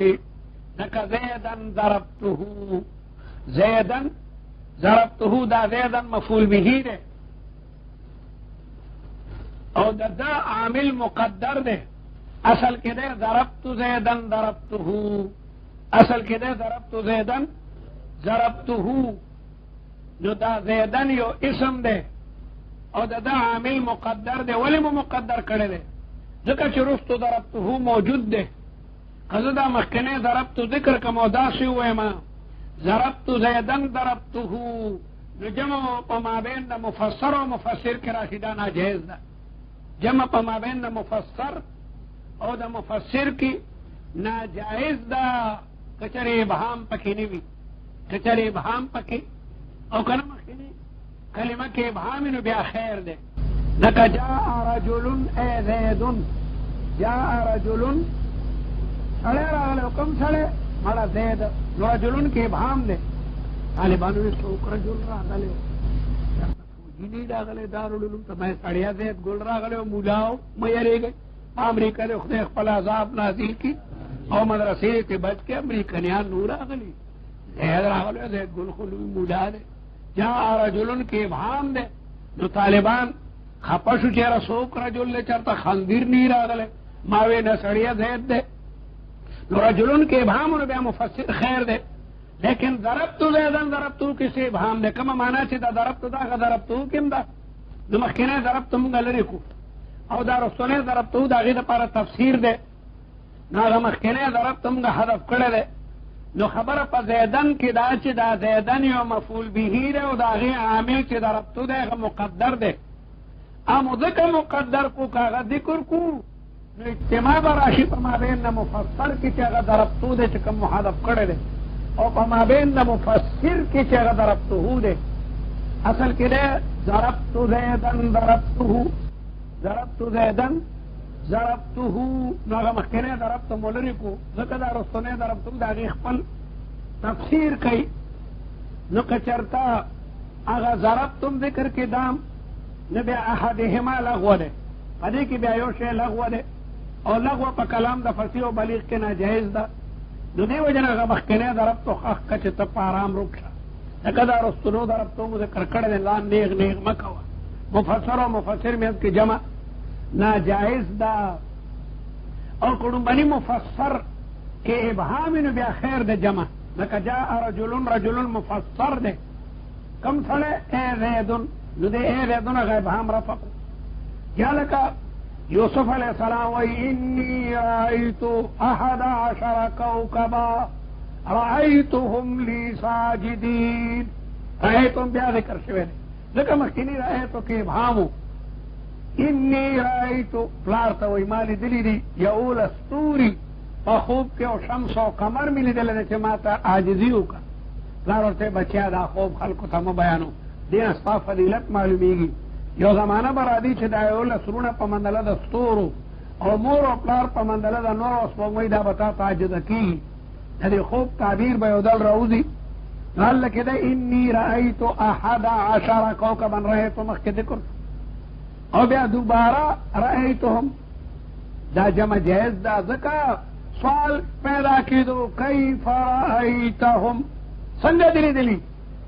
کی لکه زیدن ضربته زیدن ضربته دا زیدن مفعول به ده او دا عامل مقدر ده اصل کې ده ضربت زیدن ضربته اصل کې ده ضربت زیدن ضربته نو دا زیدن یو اسم ده او دا عامل مقدر ده ولی مو مقدر کړی ده ځکه چې رستو ضربته موجود ده قضا دا مخکنه ضربت ذکر کمو داسی ویما ضربت زیدن ضربته نو جمع پا مابین دا مفسر و مفسر کی راشی دا ناجیز دا جمع پا مابین دا مفسر او دا مفسر کی ناجائز دا کچر ابهام پکی نوی کچر ابهام پکی او کنم مخکنی کلمہ کی ابهامی نو بیا خیر دے لکا جاء رجلن اے زیدن جاء رجلن سڑے راغلے حکم سڑے مڑا زید رجلن کے ابہام دے طالبانو نے سوک رجل راغلے جنی راغلے دارالعلوم تو میں سڑیا زید گل راغلے مولاو میرے گئے امریکہ دے خدای خپل عذاب نازل کی او مدرسے تے بچ کے امریکانیان نور راغلی زید راغلے زید گل خلوی مولا دے جاء رجلن کے ابہام دے جو طالبان خپشو چہرہ سوک رجل لے چرتا خندیر نہیں راغلے ماوے نہ سڑیا زید دے رجلن کے ابہام اور بیا مفسر خیر دے لیکن ضربت زیدن ضربت کسی ابہام دے کما مانا چی دا ضربت دا کا ضربت کم دا دو مخینے ضربت منگا لرکو او دا رسولے ضربت دا غید پارا تفسیر دے نا دا مخینے ضربت منگا حذف کرے دے نو خبر پا زیدن کی دا چی دا زیدن یو مفعول بیہی دے او دا غی عامل چی ضربت دے غا مقدر دے امو ذکر مقدر کو کاغا ذکر کو اجتماع براشی پا مابین دا مفسر کی چاگا ضربتو دے چکم محادف کردے دے او پا مابین دا مفسر کی چاگا ضربتو دے اصل کی دے ضربتو زیدن ضربتو ضربتو زیدن ضربتو ناغا مخینے ضربتو مولرکو ذکر دا رستنے ضربتو دا غیخ پل تفسیر کئی نو کچرتا اگا ضربتم ذکر کی دام نبی احدهما لغو دے پدے کی بیا یو شے لغو دے او لغو پا کلام دا فصیح و بلیغ کے ناجائز دا دو دے وجنہ غا مخکنے ضربتو خخ کچھ تب آرام رکشا لکہ دا رستنو ضربتو مذکر کردے لان نیغ نیغ مکوا مفسر و مفسر میں کی جمع ناجائز دا اور کنون بنی مفسر کے ابہامن بیا خیر دے جمع لکہ جاء رجل مفسر دے کم سڑے اے زیدن نو دے اے زیدن غا ابہام رفق یا لکا یوسف علیہ السلام وی انی رأیتو 11 کوکبا رأیتهم لی ساجدین رأیتم بیا ذکر شوئے دے لکا مخینی رأیتو کی ابہامو انی رأیتو پلارتا وی مالی دلی دی یعول استوری خوب کے او شمس و قمر ملی دلی دے چماتا عاجزیو کا پلارتے بچیا دا خوب خلقو تا مبیانو دین اسپا فضیلت معلومیگی یو زمانہ برادی چې دا یو لسرونه په منډله د ستورو او مور او پلار په منډله د نور او سپوږمۍ دا به تا ته عاجزه کېږي د دې خوب تعبیر به یو دل راوځي هلله کې ده انی رأیت 11 کوکبا رأیتو مخکې ذکر او بیا دوباره رأیتهم دا جمع جائز دا ځکه سوال پیدا کېدو کیف رأیتهم څنګه دلی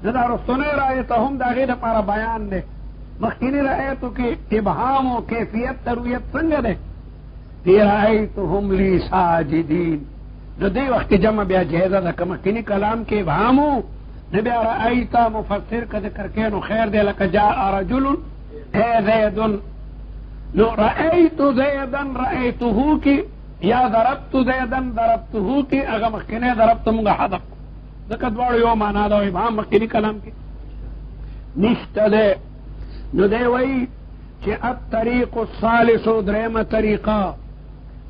دا رستونه رأیتهم دا غیر لپاره بیان دی مخینی رأیتو کی ابہام و کیفیت ترویت سنگ دے دی رأیتهم لی ساجدین جو دی وقت جمع بیا جہزہ دا کہ مخینی کلام کے ابہامو نبیا رأیتا مفسر کا ذکر کے نو خیر دے لکا جاء رجل اے زیدن نو رأیتو زیدن رأیتوہو کی یا ضربتو زیدن ضربتوہو کی اگا مخینی ضربتو منگا حدق ذکر دوار یو مانا دا ابہام مخینی کلام کی نشت دے نو دے وی چی الطریق الثالث دریم طریقہ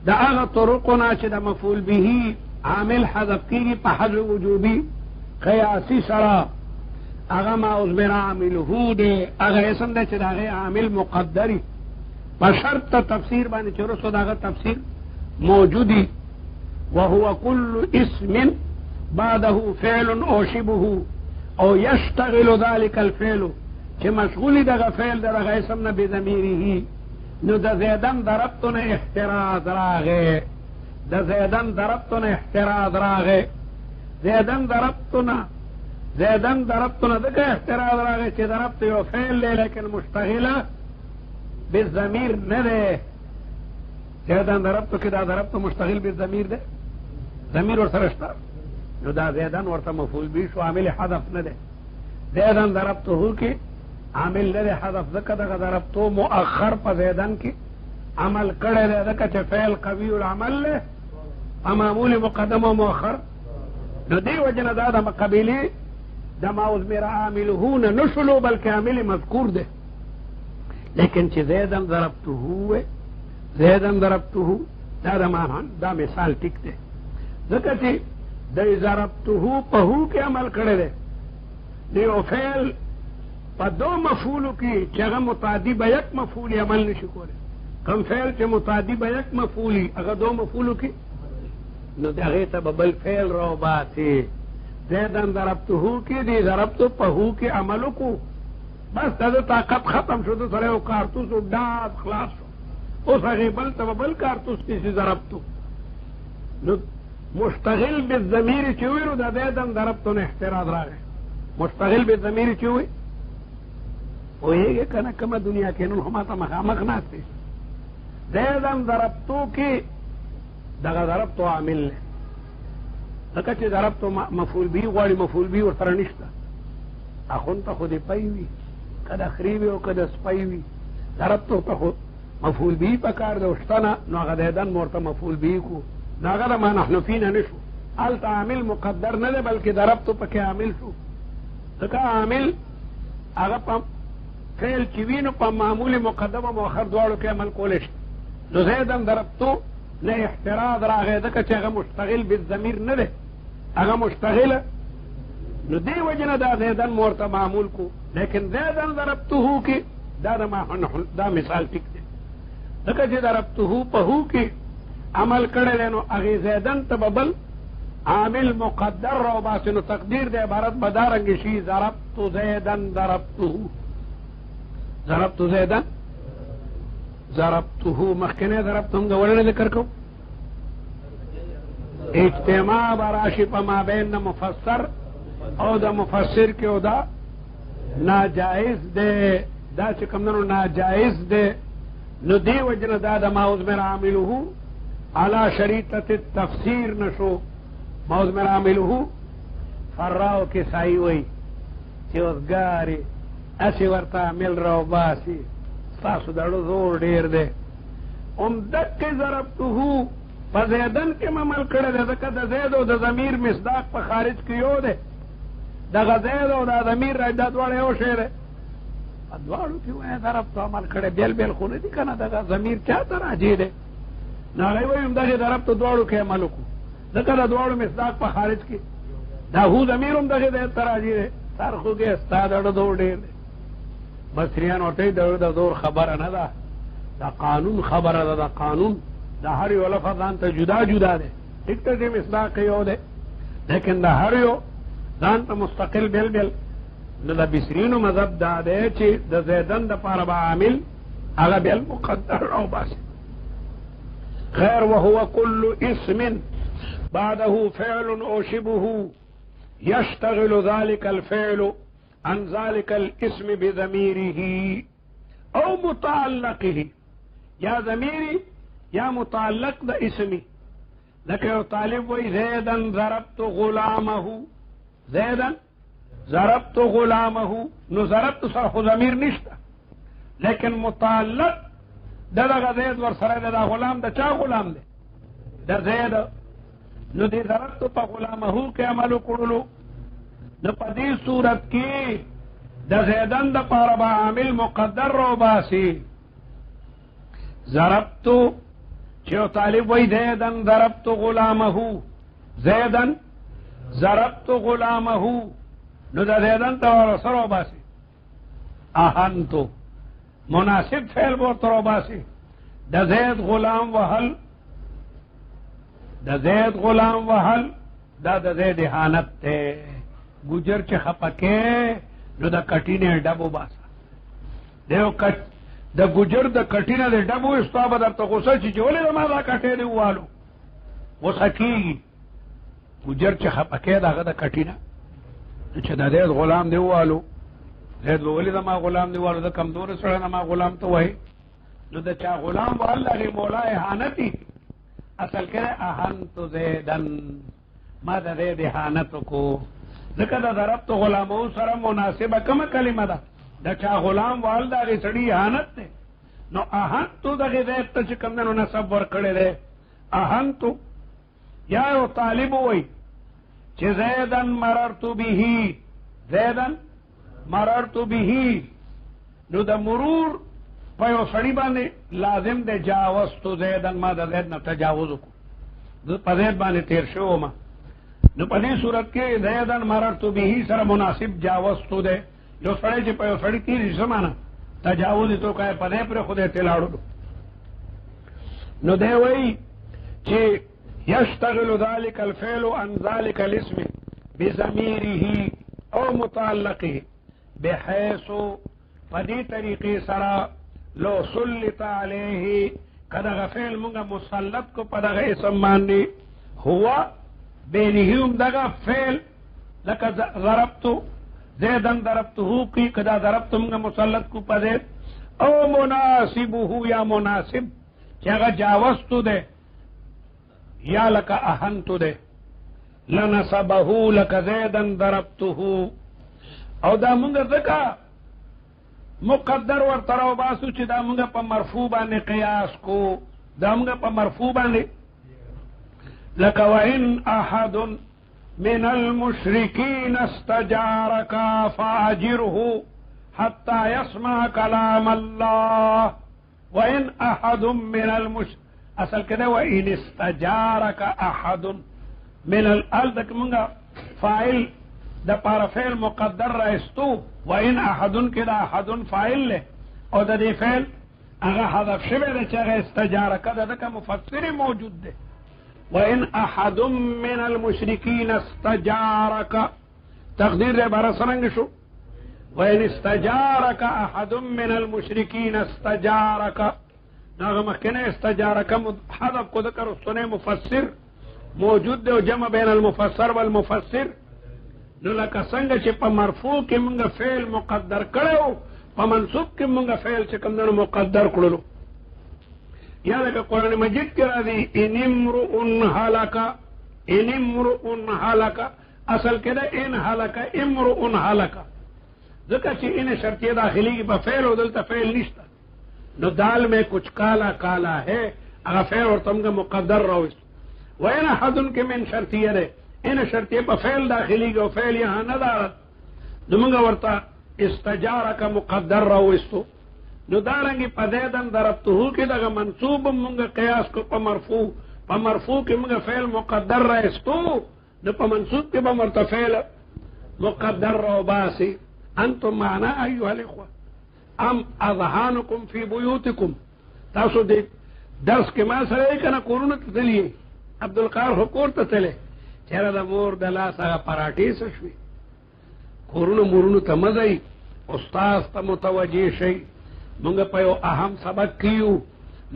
دا اغا طرقنا چی دا مفعول بیہی عامل حذف کی پا حذف وجوبی قیاسی سرا اغا ما عزمر عاملہو دے اغا اسم دے چی دا غی عامل مقدری پا شرط تفسیر بانی چی رسو دا اغا تفسیر موجودی وهو كل اسم بعده فعل او شبه او يشتغل ذلك الفعل چه مشغولی دغه فعل دغه اسم نه بضمیره نو د زیدن ضربتن احتراز راغه د زیدن ضربتو نه احتراز راغی زیدن ضربتو نه دغه احتراز راغی چې ضربتو یو فعل دی لیکن مشتغله بالضمیر نه دی زیدن ضربتو کې دا ضربتو مشتغل بالضمیر دی ضمیر ورسره شته نو دا زیدن ورته مفعول به شو عامل حذف نه دی زیدن ضربته کې عامل نه دی حذف ځکه دغه ضربتو مؤخر په زیدن کې عمل کړی دی ځکه چې فعل قوي العمل دی معمول مقدم و مؤخر نو دی وجنه دا د قبیلې د ما اضمر عامله نه نشلو بلکې عامل مذکور دی لیکن چې زیدن ضربته دا د معنی دا مثال ټیک دی ځکه چې د ضربته په هو کې عمل کړی دی د یو فعل په دو مفعولو کې چې هغه متعدی به یک مفعول عمل نشي کولی کوم فعل چې متعدی به یک مفعول هغه دو مفعولو کې نو د هغې ته به بل فعل راوباسي زیدن ضربته کې دی ضربتو په هو کې عمل وکړو بس دا د طاقت ختم شو د سره یو کارتوس ډاز خلاص شو اوس هغې بل ته به بل کارتوس کې ضربتو نو مشتغل بالضمیر چې وي نو د زیدن ضربتو نه احتراز راغی مشتغل بالضمیر چې وي پوهېږې که نه کومه دنیا کې نن خو ما ته مخامخ ناست دی زیدن ضربتو کې دغه ضربتو عامل دی ځکه چې ضربتو مفعول به غواړي مفعول به ورسره نشته اخون ته خو دې پی وي که د خري وي او که د سپی وي ضربتو ته خو مفعول به په کار دی او شته نه نو هغه زیدن مو ورته مفعول به کړو نو هغه د ما نحن فی نه نه شو هلته عامل مقدر نه دی بلکې ضربتو پکې عامل شو ځکه عامل هغه په فعل چې وي نو په معمول مقدم او مؤخر دواړو کې عمل کولی شي نو زیدن ضربتو نه احتراز راغی ځکه چې هغه مشتغل بالضمیر نه دی هغه مشتغله نو دی وجنه دا زیدن مو ورته معمول کو لیکن زیدن ضربته کې دا مثال ټیک دی ځکه چې ضربته په هو کې عمل کړی دی نو هغې زیدن ته به بل عامل مقدر راوباسي نو تقدیر د عبارت به دارنګې شي ضربت زیدن ضربته مخکنی ضربته هم د ولې ذکر کو اجتماع به راشي په مابین د مفسر او د مفسر کې او دا ناجائز دی دا چې کوم نو ناجائز دی نو دی وجنه دا د ما اضمر عامله علی شریطة التفسیر نشو ما اضمر عامله فراو کې سایي وی چې اوسګاري اسی ورته عامل راوباسي ستاسو دړو زور ډېر دی همدقې ضربته په زیدن کې عمل کړی دی ځکه د زید او د ضمیر مصداق په خارج کې یو دی دغه زید او د ضمیر دا دواړه یو شی دی په دواړو کې وایي ضربتو عمل کړی بیل بیل خو نه دي که نه دغه ضمیر چا ته راجع دی نو هغوی وایي همدغې ضربتو دواړو کې عمل وکړو ځکه د دواړو مصداق په خارج کې دا هو ضمیر هم دغې دی ته راجع دی سر خو کې ستا دړو زور ډېر دی بصریان ورته د زور خبره نه ده دا قانون خبره ده دا قانون دا هر یو لفظ ځان ته جدا جدا دی ټیک ته چې مصداق یو دی لیکن دا هر یو ځان ته مستقل بیل بیل نو د بصرینو مذهب دا دی چې د زیدن دپاره به عامل هغه بیل مقدر راوباسي خیر وهو كل اسم بعده فعل او شبه يشتغل ذلك الفعل عن ذلك الاسم بضميره او متعلقه یا ضمیری یا متعلق د اسمی لکه یو طالب وی زیدن ضربت غلامه نو ضربت سره خو ضمیر نشته لیکن متعلق دغه زید ورسره د غلام د چا غلام دی د زید نو دی ضربت په غلامه کې عمل وکړلو نو په دې صورت کې د زیدن د پاره به عامل مقدر راوباسي ضربتو چې یو طالب وایي زیدن ضربت غلامه نو د زیدن ته ورسره راوباسي اهنتو مناسب فعل به ورته راوباسي د زید غلام وهل دا د زید اهانت دی ګجر چې خپکې نو د کټینې ډبو باسه د ګجر د کټینه د ډبو استا به درته غوسه چې ولې ما دا کټې دی والو وسکیږي ګجر چې خپکه دغه د کټینا چې د دې غلام دیوالو زید ولې د ما غلام دیوالو د کمزور سره نه ما غلام ته وای نو د چا غلام والله مولا اهانتی اصل کې اهانت زیدن ما د دې اهانت کو ځکه د ضربت غلامو سره مناسبه کومه کلمه ده د چا غلام والده غي سړي اهانت ده نو اهانت دغه دې ته چې کوم نو نسب ور کړی ده اهانت یا او طالب وای چې زیدن مررت به زیدن مررت به نو د مرور په یو سړي باندې لازم ده جاوزت زیدن ما د زید نه تجاوز وکړو په زید باندې تیر شو ما نو په دې صورت کې زیدن مررت به سره مناسب جاوزت ده یو سړی چې په یو سړي تیر شي معنا تجاوز تو کوي په دې پر خوده تلاړو نو دی وای چې يشتغل ذلك الفعل عن ذلك الاسم بضميره او متعلقه بحيث فدي طریقے سرا لو سلط عليه کدا فعل مونږه مسلط کو پدغه اسم باندې هو بینهم دغه فعل لك ضربت زیدن ضربته کی کدا ضربت مونږه مسلط کو پدې او مناسبه یا مناسب چې هغه جاوزت ده یا لك اهنت ده لنصبه لك زیدن ضربته او دا مونږه ځکه مقدر ورتراو باسو چې دا مونږه په مرفوع باندې قیاس کو دا مونږه په مرفوع باندې لك وان احد من المشركين استجارك فاجره حتى يسمع كلام الله وان احد من اصل كده وان استجارك احد من الالدك مونږه فاعل د پار فعل مقدر راستو وان احد كده احد فاعل له او د دې فعل هغه حذف شوی دی چې هغه استجاره کده دغه مفسر موجود دی وان احد من المشركين استجارك تقدیر عبارت څنګه شو وان استجارك احد من المشركين استجارك داغه مخکنه استجارك حذف کو ذکر سنه مفسر موجود دی او جمع بین المفسر والمفسر نو لکه څنګه چې په مرفوع کې موږ فعل مقدر کړو په منصوب کې موږ فعل چې کوم نه مقدر کړلو یا لکه قرآن مجید کې راځي ان امرؤ هلك اصل کې ده ان هلك امرؤ هلك ځکه چې ان شرطیه داخلي کې په فعل او دلته فعل نشته نو دال میں کچھ کالا کالا ہے هغه فعل ورته موږ مقدر راوست وین احد کې من شرطیه ده ان شرطیه په فعل داخلي او فعل یې نه دار نو موږ ورته استجارك مقدر راوستو نو دارنګي پدیدن ضربته کې دغه منصوب موږ قیاس کو په مرفوع کې موږ فعل مقدر راوستو نو په منصوب کې به مرتفعل مقدر راو باسي انتم معنا ايها الاخوه ام اذهانكم في بيوتكم تاسو دې درس کې ما سره کنه کورونه ته تللی عبد القاهر حکور ته تله چیرې د مور د لاس هغه پراټې شوي کورونه مورونو ته مزي استاد ته متوجي شي موږ په یو اهم سبق کیو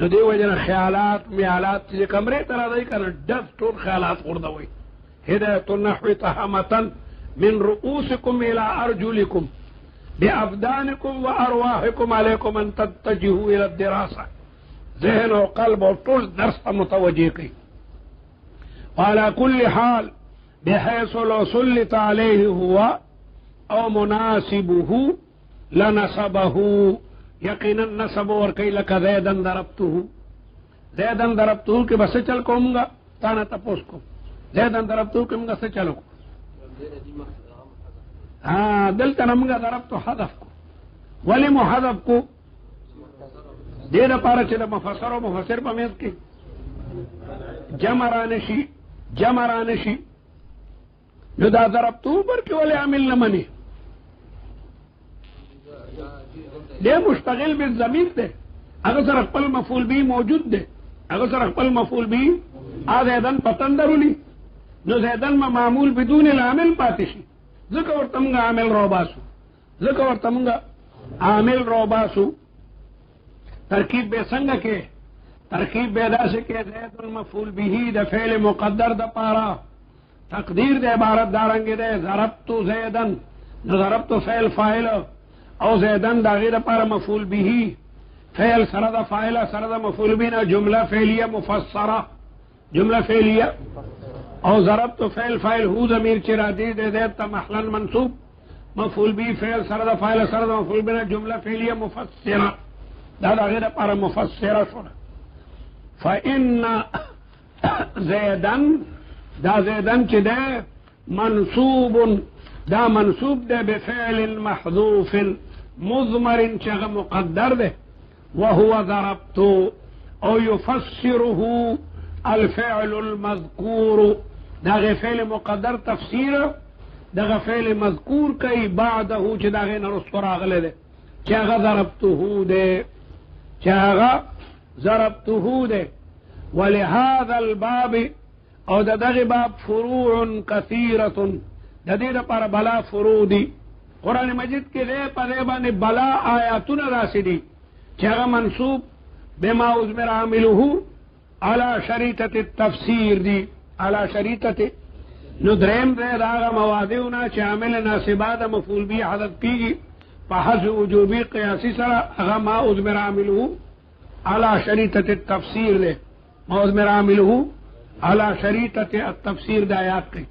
نو دی وجه خیالات میالات چې کمرې ته راځي کنه دف ټول خیالات ورډوي هدایت النحو تهمه من رؤوسكم الى ارجلكم بابدانكم وارواحكم عليكم ان تتجهوا الى الدراسه ذهن وقلب وطول درس متوجه کی وعلى كل حال بحيث لو سلط عليه هو او مناسبه لنصبه یقینا نصب ورکی لکا زیدن ضربته کہ بس چل کومگا تانا تپوس کو زیدن ضربته کہ منگا سے چلو کو ہاں دلتا نمگا ضربتو حذف کو ولی محذف کو دیر پارا چلا مفسر و مفسر پمیت کی جمع رانشی جو دا ضربته پر کی ولی عمل نمانی دے مشتغل بالضمیر دے اگر سر خپل مفعول به موجود دے اگر سر خپل مفعول به زیدن پتندرونی نو زیدن معمول بدون العامل پاتشی ذکر ورتمگا عامل رو باسو ترکیب بے سنگ کے ترکیب بیدا سے کہ زید المفعول به د فعل مقدر د پارا تقدیر د عبارت دارنگ دے ضربت زیدن نو ضربت فعل فاعل او زیدن دا غیر پارا مفعول به فعل سرد فاعل سرد مفعول به جملہ فعلیہ مفسرہ جملہ فعلیہ او ضربت فعل فاعل هو ضمیر چرا دی دے زید تا محلا منصوب مفعول به فعل سرد فاعل سرد مفعول به جملہ فعلیہ مفسرہ دا غیر پارا مفسرہ شونا فإن زیدن دا زیدن چی دے منصوب دا منصوب دے بفعل محذوف مضمر چغ مقدر دے وهو ضربت او يفسره الفعل المذكور دا فعل مقدر تفسیر دا فعل مذکور کئی بعده چی دا غیر نرستور آغلے دے چغ ضربته دے چغ ضربته دے ولهذا الباب او د دغه باب فروع كثيره د دې لپاره بلا فروع دي قران مجید کې دې په دې باندې بلا آیاتونه راسدي چې هغه منسوب بما عمر عامله على شريطه التفسير دي على شريطه نو دریم دې راغه موادونه چې عامل ناسبات مفعول به حذف کیږي په حذف وجوبي قياسي سره هغه ما عمر عامله على شريطه التفسير دي ما عمر عامله على شریطة التفسیر دا آیات کی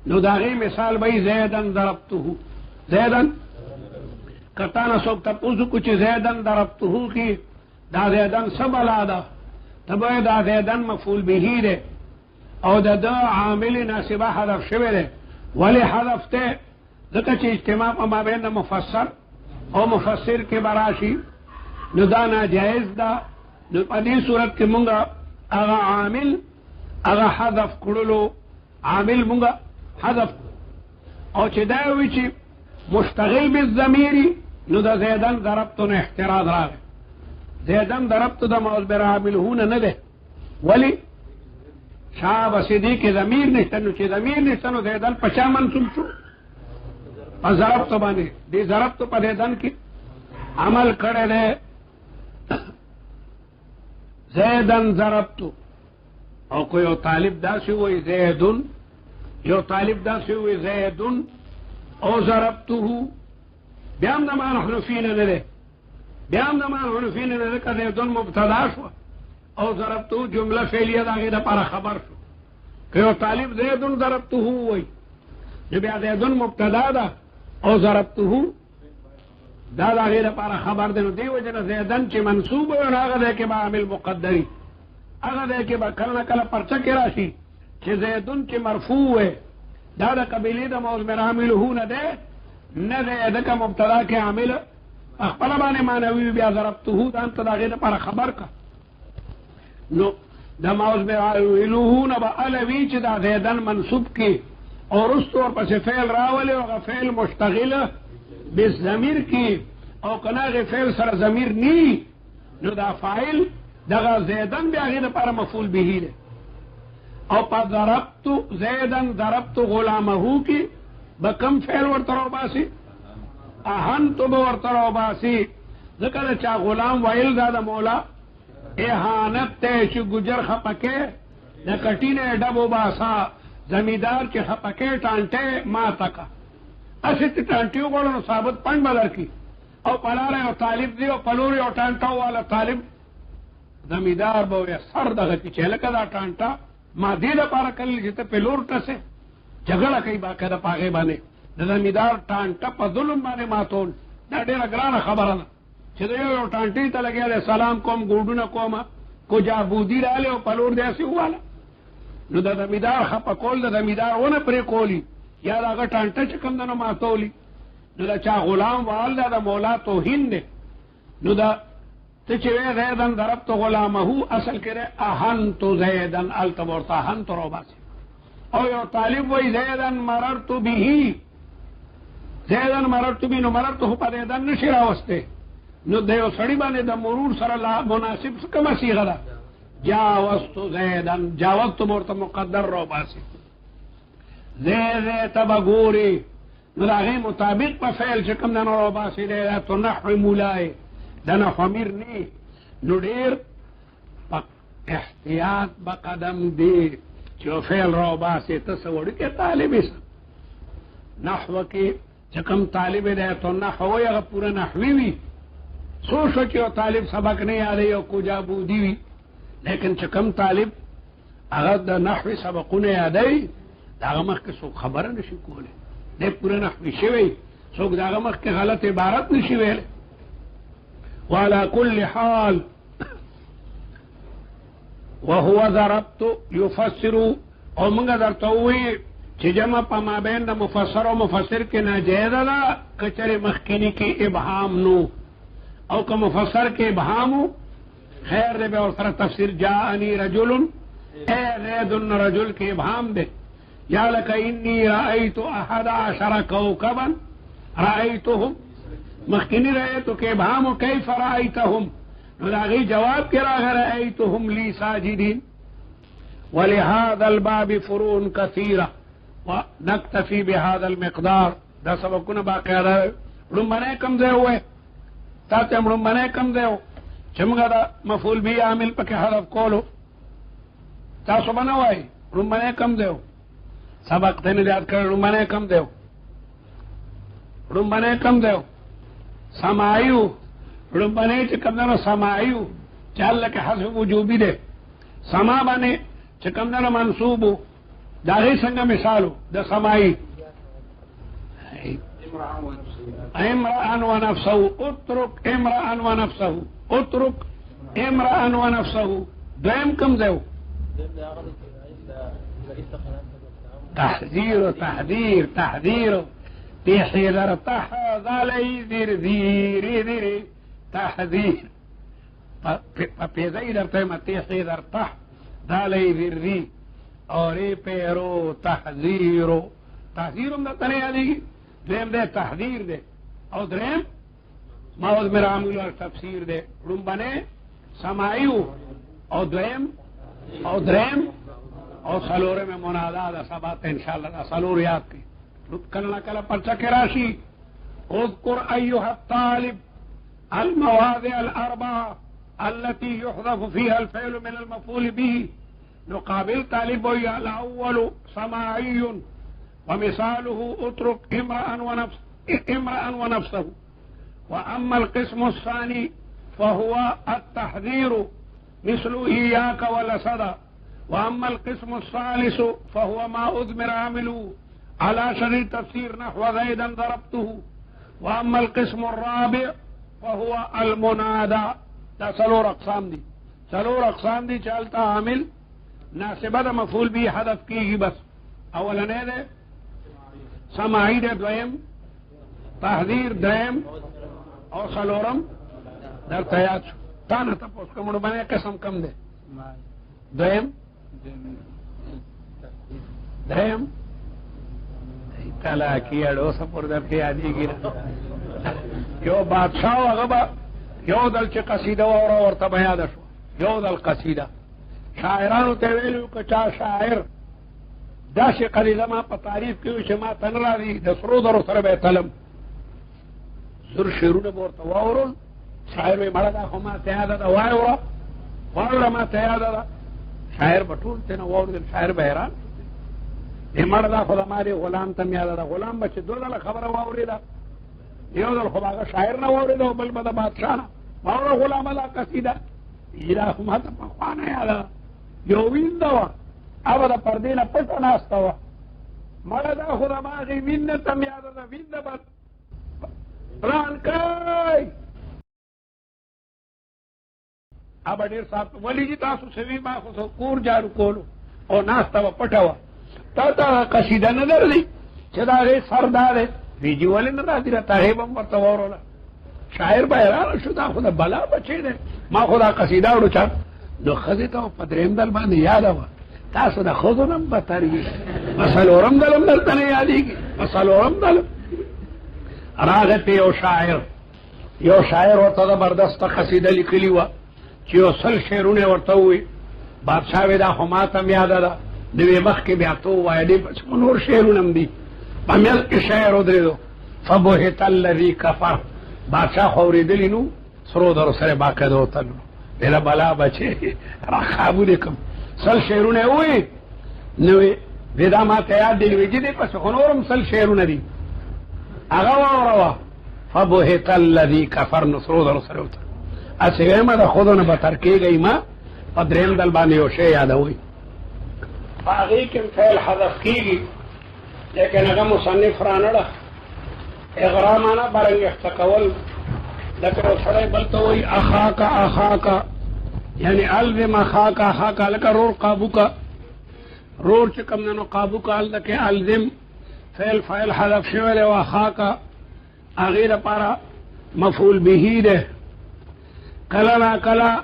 نو داغی مثال بھئی زیدن ضربتہو زیدن کتانا سوک تب اوزو کچھ زیدن ضربتہو کی دا زیدن سب علا تب دا زیدن مفعول بہی دے او دا عامل ناسبہ حذف شوے دے ولی حذف تے ذکر چی اجتماع ما بین مفسر او مفسر کے براشی نو دا ناجائز دا نو پدی صورت کے منگا اغا عامل اغا حذف کړلو عامل مونږه حذف او چې دا وی چې مشتغل بالضمیر نو دا زیدن ضربتو نه احتراز راغی زیدن ضربتو دا مصدر عامل هونه نه ده ولی شاب سیدی کې ضمیر نشته نو چې ضمیر نشته نو زیدن پچا منصوب شو په ضربتو باندې دې ضربتو په زیدن کې عمل کړی دی زیدن ضربتو او کوئی طالب دا سی ہوئی زیدن یو طالب دا سی ہوئی زیدن او ضربته بیام دمان حنفین نده بیام دمان حنفین نده که زیدن مبتدا شو او ضربته جمله فعلیه دا غیر پارا خبر شو که یو طالب زیدن ضربته ہوئی جو بیا زیدن مبتدا دا او ضربته دا غیر پارا خبر دنو دی وجه زیدن چی منصوب و ناغه ده که با عامل مقدری اگر دے کہ کلنا کلا پرچا کی راشی چھ زیدن چھ مرفوع ہے دا قبیلی دا موضمر عامل ہو نہ دے نہ دے دکا مبتدا کے عامل اخبر بانے معنوی بیا ضربتہو دا انت دا غیر پر خبر کا نو دا موضمر عامل ہو نہ با علوی چھ دا زیدن منصوب کی اور اس طور پر سے فعل راولے اور فعل مشتغل بس ضمیر کی او کناغ فعل سر ضمیر نی نو دا فاعل دغه زیدن بیا غیر پر مفعول به ده او پا ضربت زیدن ضربت غلامه کی بکم فعل ورترو باسی اهنت ورترو باسی ذکر چا غلام ویل دا مولا اهانت ته چې گجر خپکه د کټینه ډبو باسا زمیدار کې خپکه ټانټه ما تکا اسیت ټانټیو غوړو ثابت پنځ بدر کی او پلاره او طالب دی او پلوري او ټانټاو والا طالب زمیدار به سر دغه چې لکه دا ټانټا ما دې لپاره کلی چې ته پلور ټسه جګړه کوي باقاعده پاغه باندې د زمیدار ټانټا په ظلم باندې ماتول دا ډیره ګرانه خبره ده چې یو ټانټي ته لګیا سلام کوم ګوډونه کوم کو جابودی رااله او پلور دې سی واله نو د زمیدار خپه کول د زمیدار ونه پرې کولی یا دا ټانټا چې کوم دنه ماتولی نو دا چا غلام والدا د مولا توهین ده نو دا ته چې زیدن ضربت غلامه اصل کړه اهنت زیدن التبرت اهنت روباسی او یو طالب وای زیدن مررت به زیدن مررت به نو مررت په زیدن نشي راوسته نو د یو سړی باندې د مرور سره لا مناسب کومه صيغه ده جاوزت زیدن جاوزت مرته مقدر روباسی زید تبغوري نو هغه مطابق په فعل چې کوم نه روباسی ده تو نحو مولای دنا خمیر نی نو ډیر په احتیاط بقدم دی جو فعل رو باسي تصور کے طالب نحو کې چکم طالب دی تو نحو یا پورا نحوی وی سوچو چې طالب سبق نه یادې او کو جابودی وی لیکن چکم طالب هغه د نحوی سبقونه یادې دا مخ کې څو خبره نشي کوله د پورا نحوی شوی څوک دا مخ کې غلط عبارت نشي ویل. وعلى كل حال وهو ضربت يفسر او منگا در تووی چې جمع پا ما بین دا مفسر و مفسر کے ناجیز دا کچر مخکنی کی ابهام نو او که مفسر کے ابهامو خیر دے بے اور سر تفسیر جاءنی رجل اے زید رجل کے ابهام دے یا لکا انی رأیت 11 کوکبا رأیتهم مخکنی رأیتو کے ابهامو کیف رأیتهم نلاغی جواب کرا رأیتهم لی ساجدین. ولهذا الباب فروع كثيرة ونكتفي بهذا المقدار. دا سبقنا باقی رمبنے کم دے ہوئے تاتے ہم رمبنے کم دے ہو چمگا دا مفعول بھی عامل پکے حرف کولو تاسو بنوائی رمبنے کم دے ہو سبق تینے یاد کر رمبنے کم دے ہو رمبنے کم دے ہو سمایو رمبنے چکم دے سمایو چال لکے حسب وجوبی دے سما بنے چکم دے منصوبو داغی سنگا مثالو دا سمائی امرأ ونفسه اترك امرأ ونفسه اترك امرأ ونفسه دویم کم دیو تحذير تحذير تحذير تحذير تحذير ذير ذير ذير تحذير پیزائی در تیمہ تحذير تحذير ذير ذير اور پیرو تحذيرو تحذيرم در تنے آدھی دریم دے تحذیر دے او دریم موض میرا عمل اور تفسیر دے رنبنے سمائیو او دریم او دریم او سلورے میں منادا دا سبات انشاءاللہ دا سلور یاد کی کلنا کلا پرچا کے راشی اذکر ایوہ الطالب المواضع الاربعہ التي يحذف فيها الفعل من المفعول به نقابل طالب ويا الاول سماعي ومثاله اترك امرأ ونفسه. واما القسم الثاني فهو التحذير مثل اياك ولسدا. واما القسم الثالث فهو ما اضمر عامله على شريط تفسير نحو زيدا ضربته. واما القسم الرابع فهو المنادى. سلور اقسام دی سلور اقسام دی چلتا عامل ناسبہ دا مفعول بھی حذف کی گی بس اولنے دے سماعی دے دویم تحذیر دریم اور سلورم در تیاد شو تانا تب اس کا منو بنے قسم کم دے دویم دریم تلا کی اڑو سپور در کے آدھی گیرا یو بادشاہ اغبا یو دل چه قصیده ورته بیان شو یو دل قصیده شاعرانو ته ویلو که چا شاعر دا شي قلیله ما په تعریف کې چې ما تن را دي د سرو درو سره به تلم زر شعرونه ورته واورل شاعر به مړه دا خو ما ته یاد ده وایوره ما ته یاد ده شاعر به ټول ته نه واورل شاعر به حیران یې مړه دا خو د ماري غلام ته یاد ده غلام به چې دوه خبره واورېده یو دل خو هغه شاعر نه واورېده بل به د بادشاه نه واوره غلامه دا قصیده ایلا خو ما ته پخوانه یاده یو وینده وه هغه د پردې نه پټه ناسته وه مړه دا خو د ما هغې وینده ته م یاده ده وینده به پلان کوئ ابه ډېر صاحب ولي جي تاسو سوي ما خو کور جارو کولو او ناسته وه پټه وه تا ته قصیده نه درلي چې د هغې سر دا دی ویجی ولې نه راځي راته هغې به م ورته واوروله شاعر به حیرانه شو دا خو د بلا بچی دی ما خو دا قصیده وړو چا نو ښځې ته په درېیم دل باندې یاده وه تاسو د ښځو نه م بتر وي په څلورم دل هم دلته نه یادېږي په څلورم دل راغی په یو شاعر ورته زبردسته قصیده لیکلې وه چې یو 100 شعرونه ورته ووي بادشاه وی دا خو ما ته م یاده ده د وې مخکې بیا ته ووایه دې پسې نور شعرونه م دي په میل کې شاعر ودرېدو فبهت الذي کفر بادشاہ خوریدلی نو سرو در سره باقاعده وتلو پیدا بلا بچے راخابو دیکم سل شیرون ہوئی نوی ویدا ما تیاد دیلوی جی دے پس خنورم سل شیرون دی اغوا وروا فبوهت الذی کفر نصرو در سروتا اسی ویما دا خودون بترکی گئی ما پدرین دل بانی وشے یادا ہوئی فاغیکم فیل حذف کیگی لیکن اگا مصنف رانڑا اغرامانا برنگ اختقول لیکن اصڑے بلتا ہوئی اخاکا اخاکا یعنی الزم اخاکا اخاکا لکا رور قابو کا رور چکم ننو قابو کا لکے الزم فیل فیل حذف شوئے و اخاکا اغیر پارا مفعول بہی دے کلنا کلا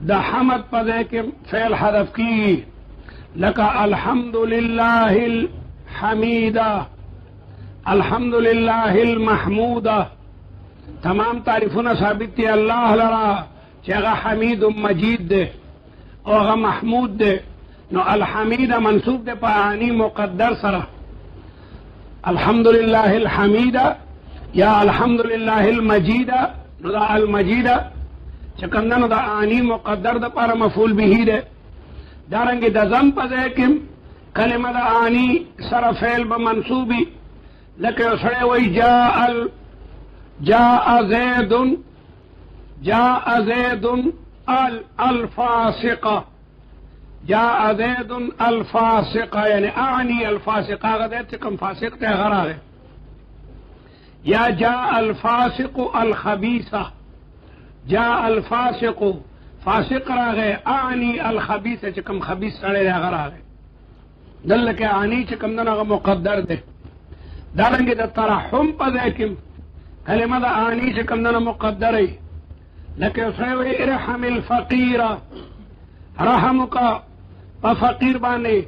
دا حمد پدے کے فیل حذف کی لکا الحمدللہ الحمیدہ الحمدللہ المحمودہ تمام تعریفنا ثابت تھی اللہ لرا چاگا حمید مجید دے اوغا محمود دے نو الحمید منصوب دے پاانی مقدر سرا الحمدللہ الحمیدہ یا الحمدللہ المجیدہ نو دا المجیدہ چکندہ نو دا آنی مقدر دا پارا مفعول بہی دے دارنگی دا زم پزیکم کلمہ دا آنی سر فعل بمنصوبی لکہ اسڑے وی جاء زید الفاسقہ جاء زید الفاسقہ یعنی اعنی الفاسقہ غدیت چکم فاسق تے غرا ہے یا جاء الفاسق الخبیثہ جاء الفاسق فاسق را گئے اعنی الخبیث چکم خبیث سڑے رہ غرا ہے دل کے اعنی چکم دنگا مقدر دے دارنگی دا ترحم پا دیکم کلمہ دا آنی سے کم دنا مقدر ہے لیکن اسے وی ارحم الفقیر رحم کا پا فقیر بانے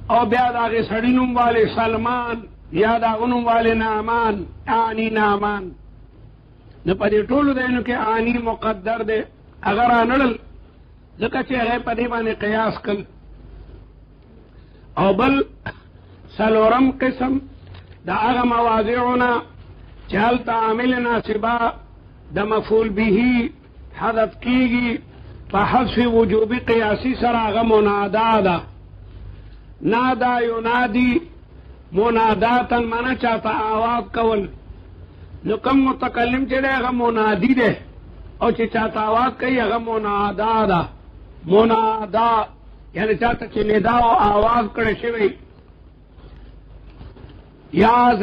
او بیاد آگے سڑینم والے سلمان یاد آگنم والے نامان آنی نامان نپا دی طول دینو کہ آنی مقدر دے اگر آنڑل ذکر چے غیر پا دی بانے قیاس کل او بل سلورم قسم دا اغا مواضعنا چالتا عامل ناسبا دا مفعول به حذف کیگی پا حذف وجوبی قیاسی سر اغا منادا دا نادا ینادی مناداتا منا چاہتا آواز کول نو کم متکلم چلے اغا منادی دے او چی چاہتا آواز کئی اغا منادا دا منادا یعنی چاہتا چی ندا و آواز کڑے شوئی یا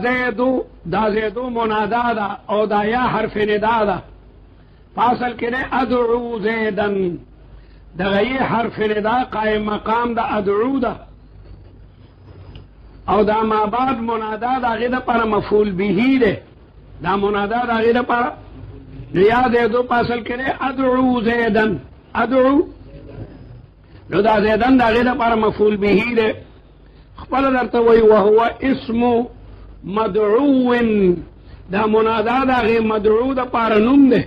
زیدو دا زیدو منادا دا او دا یا حرف ندا دا فاصل کرے ادعو زیدن دا غی حرف ندا قائم مقام دا ادعو دا او دا ما بعد منادا دا غیر پر مفعول بہی دے دا منادا دا غیر پر یا زیدو فاصل کرے ادعو زیدن ادعو نو دا زیدن دا غیر پر مفعول بہی دے خپل درته وی وهو اسم مدعو دا منادا دا غیر مدعو دا پار نوم دے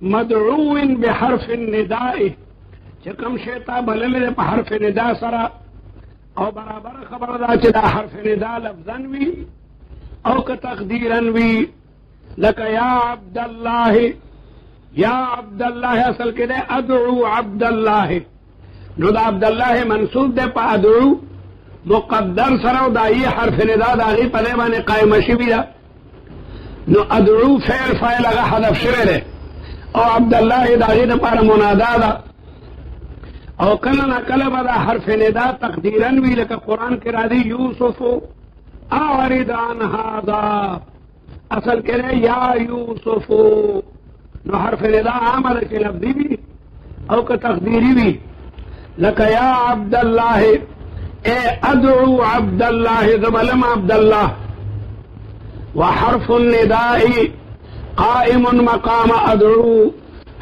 مدعو بحرف النداء چکم شیطا بلل دے پا حرف ندا سرا او برابر خبر دا چی دا حرف ندا لفظن وی او کا تقدیرن وی لکا یا عبداللہ اصل کے دے ادعو عبداللہ نو دا عبداللہ منصوب دے پا ادعو مقدر سرو دا یہ حرف ندا دا غی پدے بانے قائم شبی دا نو ادعو فعل فائل اگا حذف شوے دے او عبداللہ دا غی دا پارا منادا دا او کلنا کلبا دا حرف ندا تقدیرن بھی لکا قرآن کی را دی یوسف اعرض عن هذا اصل کرے یا یوسف نو حرف ندا عامل چی لفظی بھی او کا تقدیری بھی لکا یا عبداللہ اے ادعو عبداللہ زبلم عبداللہ وحرف النداء قائم مقام ادعو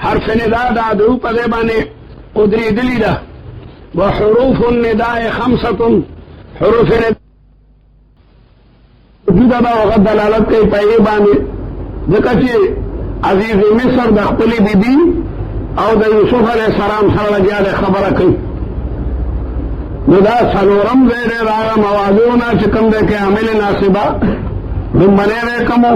حرف ندا دا ادعو پدے بانے قدری دلی دا وحروف النداء خمسة حروف نداء جدا با وقت دلالت کئی پائے بانے ذکر چی عزیز مصر دا خپلی بی بی او دا یوسف علیہ السلام سر لگیا دے خبر کئی نو دا سلورم زیر راغا موازونا چکم دے کے عمل ناصبہ دن بنے رے کمو